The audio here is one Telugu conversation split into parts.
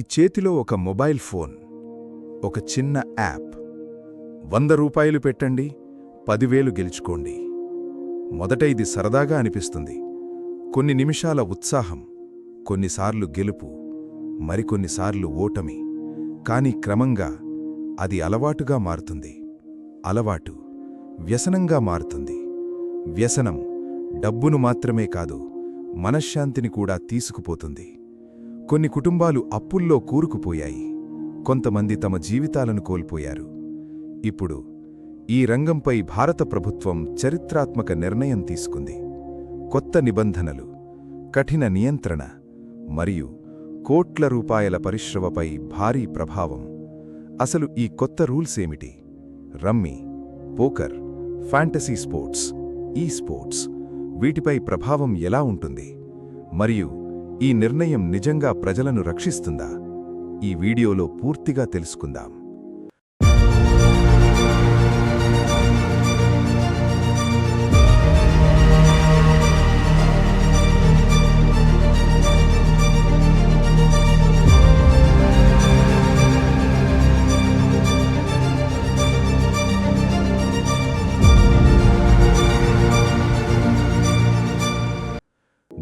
చేతిలో ఒక మొబైల్ ఫోన్, ఒక చిన్న యాప్. 100 రూపాయలు పెట్టండి, 10,000 గెలుచుకోండి. మొదట ఇది సరదాగా అనిపిస్తుంది. కొన్ని నిమిషాల ఉత్సాహం, కొన్నిసార్లు గెలుపు, మరికొన్నిసార్లు ఓటమి. కాని క్రమంగా అది అలవాటుగా మారుతుంది. అలవాటు వ్యసనంగా మారుతుంది. వ్యసనం డబ్బును మాత్రమే కాదు, మనశ్శాంతిని కూడా తీసుకుపోతుంది. కొన్ని కుటుంబాలు అప్పుల్లో కూరుకుపోయాయి. కొంతమంది తమ జీవితాలను కోల్పోయారు. ఇప్పుడు ఈ రంగంపై భారత ప్రభుత్వం చరిత్రాత్మక నిర్ణయం తీసుకుంది. కొత్త నిబంధనలు, కఠిన నియంత్రణ మరియు కోట్ల రూపాయల పరిశ్రమపై భారీ ప్రభావం. అసలు ఈ కొత్త రూల్స్ ఏమిటి? రమ్మీ, పోకర్, ఫ్యాంటసీ స్పోర్ట్స్, ఈ స్పోర్ట్స్, వీటిపై ప్రభావం ఎలా ఉంటుంది? మరియు ఈ నిర్ణయం నిజంగా ప్రజలను రక్షిస్తుందా? ఈ వీడియోలో పూర్తిగా తెలుసుకుందాం.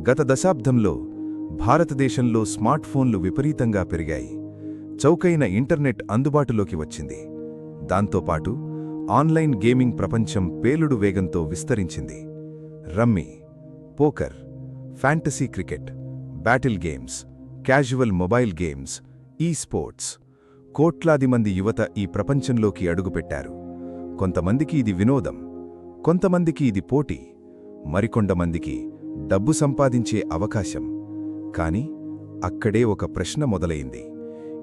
గత దశాబ్దంలో భారతదేశంలో స్మార్ట్ ఫోన్లు విపరీతంగా పెరిగాయి. చౌకైన ఇంటర్నెట్ అందుబాటులోకి వచ్చింది. దాంతోపాటు ఆన్లైన్ గేమింగ్ ప్రపంచం పేలుడు వేగంతో విస్తరించింది. Rummy, poker, fantasy cricket, battle games, casual mobile games, ఈ స్పోర్ట్స్, కోట్లాది మంది యువత ఈ ప్రపంచంలోకి అడుగుపెట్టారు. కొంతమందికి ఇది వినోదం, కొంతమందికి ఇది పోటీ, మరికొంతమందికి డబ్బు సంపాదించే అవకాశం. కాని అక్కడే ఒక ప్రశ్న మొదలైంది.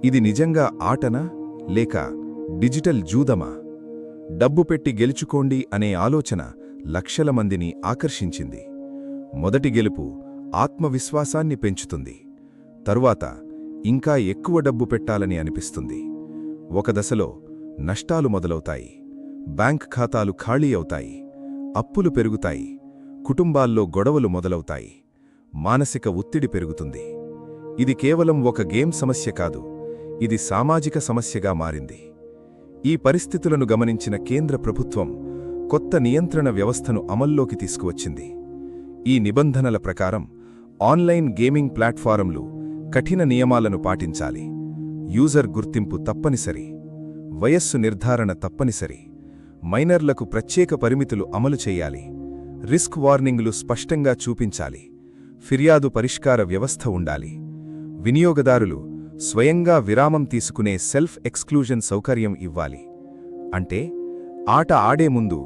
ఇది నిజంగా ఆటనా లేక డిజిటల్ జూదమా? డబ్బు పెట్టి గెలుచుకోండి అనే ఆలోచన లక్షల మందిని ఆకర్షించింది. మొదటి గెలుపు ఆత్మవిశ్వాసాన్ని పెంచుతుంది. తరువాత ఇంకా ఎక్కువ డబ్బు పెట్టాలని అనిపిస్తుంది. ఒక దశలో నష్టాలు మొదలవుతాయి. బ్యాంక్ ఖాతాలు ఖాళీ అవుతాయి. అప్పులు పెరుగుతాయి. కుటుంబాల్లో గొడవలు మొదలవుతాయి. మానసిక ఒత్తిడి పెరుగుతుంది. ఇది కేవలం ఒక గేమ్ సమస్య కాదు, ఇది సామాజిక సమస్యగా మారింది. ఈ పరిస్థితులను గమనించిన కేంద్ర ప్రభుత్వం కొత్త నియంత్రణ వ్యవస్థను అమల్లోకి తీసుకువచ్చింది. ఈ నిబంధనల ప్రకారం ఆన్లైన్ గేమింగ్ ప్లాట్ఫారంలు కఠిన నియమాలను పాటించాలి. యూజర్ గుర్తింపు తప్పనిసరి, వయస్సు నిర్ధారణ తప్పనిసరి, మైనర్లకు ప్రత్యేక పరిమితులు అమలు చేయాలి, రిస్క్ వార్నింగ్లు స్పష్టంగా చూపించాలి, ఫిర్యాదు పరిష్కార వ్యవస్థ ఉండాలి. వినియోగదారులు స్వయంగా విరామం తీసుకునే సెల్ఫ్ ఎక్స్క్లూజన్ సౌకర్యం ఇవ్వాలి. అంటే ఆట ఆడే ముందు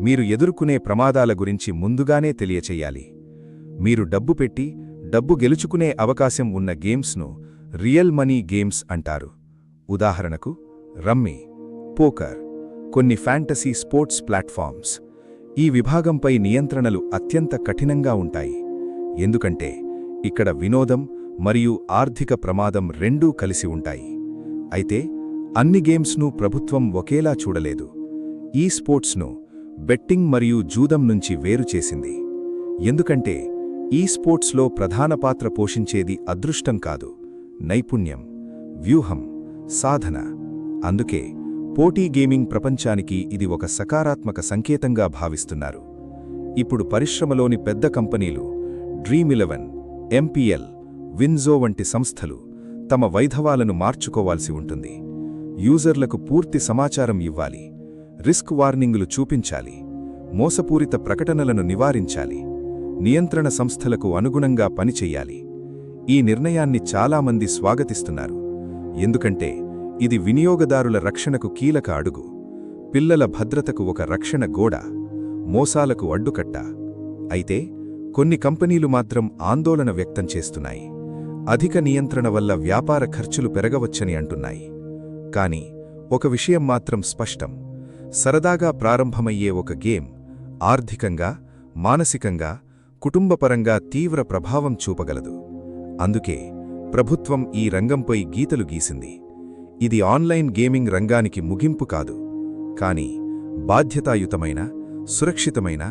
మీరు ఎదుర్కొనే ప్రమాదాల గురించి ముందుగానే తెలియచెయ్యాలి. మీరు డబ్బు పెట్టి డబ్బు గెలుచుకునే అవకాశం ఉన్న గేమ్స్ను రియల్ మనీ గేమ్స్ అంటారు. ఉదాహరణకు రమ్మీ, పోకర్, కొన్ని ఫ్యాంటసీ స్పోర్ట్స్ ప్లాట్ఫామ్స్. ఈ విభాగంపై నియంత్రణలు అత్యంత కఠినంగా ఉంటాయి. ఎందుకంటే ఇక్కడ వినోదం మరియు ఆర్థిక ప్రమాదం రెండూ కలిసి ఉంటాయి. అయితే అన్ని గేమ్స్ను ప్రభుత్వం ఒకేలా చూడలేదు. ఈ స్పోర్ట్స్ను బెట్టింగ్ మరియు జూదం నుంచి వేరు చేసింది. ఎందుకంటే ఈ స్పోర్ట్స్లో ప్రధాన పాత్ర పోషించేది అదృష్టం కాదు, నైపుణ్యం, వ్యూహం, సాధన. అందుకే పోటీ గేమింగ్ ప్రపంచానికి ఇది ఒక సకారాత్మక సంకేతంగా భావిస్తున్నారు. ఇప్పుడు పరిశ్రమలోని పెద్ద కంపెనీలు Dream11, MPL, విన్జో వంటి సంస్థలు తమ వైధవాలను మార్చుకోవాల్సి ఉంటుంది. యూజర్లకు పూర్తి సమాచారం ఇవ్వాలి, రిస్క్ వార్నింగులు చూపించాలి, మోసపూరిత ప్రకటనలను నివారించాలి, నియంత్రణ సంస్థలకు అనుగుణంగా పనిచెయ్యాలి. ఈ నిర్ణయాన్ని చాలామంది స్వాగతిస్తున్నారు. ఎందుకంటే ఇది వినియోగదారుల రక్షణకు కీలక అడుగు, పిల్లల భద్రతకు ఒక రక్షణ గోడ, మోసాలకు అడ్డుకట్ట. అయితే కొన్ని కంపెనీలు మాత్రం ఆందోళన వ్యక్తం చేస్తున్నాయి. అధిక నియంత్రణ వల్ల వ్యాపార ఖర్చులు పెరగవచ్చని అంటున్నాయి. కానీ ఒక విషయం మాత్రం స్పష్టం: సరదాగా ప్రారంభమయ్యే ఒక గేమ్ ఆర్థికంగా, మానసికంగా, కుటుంబపరంగా తీవ్ర ప్రభావం చూపగలదు. అందుకే ప్రభుత్వం ఈ రంగంపై గీతలు గీసింది. ఇది ఆన్లైన్ గేమింగ్ రంగానికి ముగింపు కాదు, కానీ బాధ్యతాయుతమైన, సురక్షితమైన,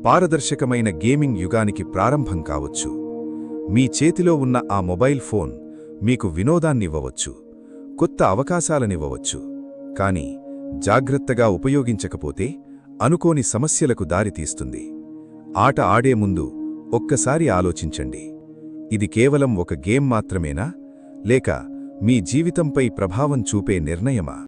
పారదర్శకమైన గేమింగ్ యుగానికి ప్రారంభం కావచ్చు. మీ చేతిలో ఉన్న ఆ మొబైల్ ఫోన్ మీకు వినోదాన్నివ్వవచ్చు, కొత్త అవకాశాలనివ్వవచ్చు, కానీ జాగ్రత్తగా ఉపయోగించకపోతే అనుకోని సమస్యలకు దారితీస్తుంది. ఆట ఆడే ముందు ఒక్కసారి ఆలోచించండి, ఇది కేవలం ఒక గేమ్ మాత్రమేనా, లేక మీ జీవితంపై ప్రభావం చూపే నిర్ణయమా?